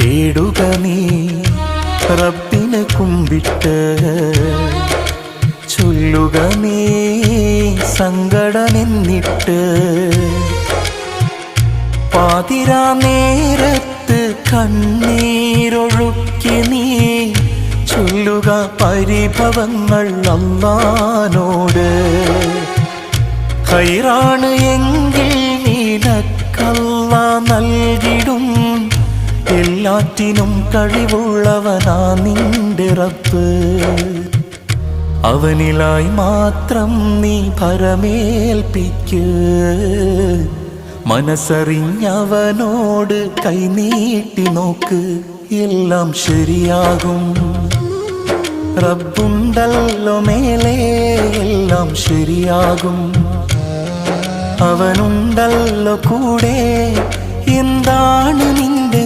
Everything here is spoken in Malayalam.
തേടുക നീ റബ്ബിനെ കുമ്പിട്ട്, ചൊല്ലുക നീ സങ്കടമെന്നിട്ട്. പാതിരാ നേരത്ത് കണ്ണീരൊഴുക്കി നീ ചൊല്ലുക പരിഭവങ്ങൾ അല്ലാഹുവോട്. ഖൈറാണ് എങ്കിൽ നിനക്കല്ലാഹ് നൽകിടും, എല്ലാറ്റിനും കഴിവുള്ളവനാ നിന്റെ റബ്ബ്. അവനിലായി മാത്രം നീ ഭരമേൽപ്പിക്ക്, മനസ്സറിഞ്ഞവനോട് കൈനീട്ടി നോക്ക്, എല്ലാം ശരിയാകും. റബ്ബുണ്ടല്ലോ മേലെ, എല്ലാം ശരിയാകും. അവനുണ്ടല്ലോ കൂടെ, എന്താണ് നിന്റെ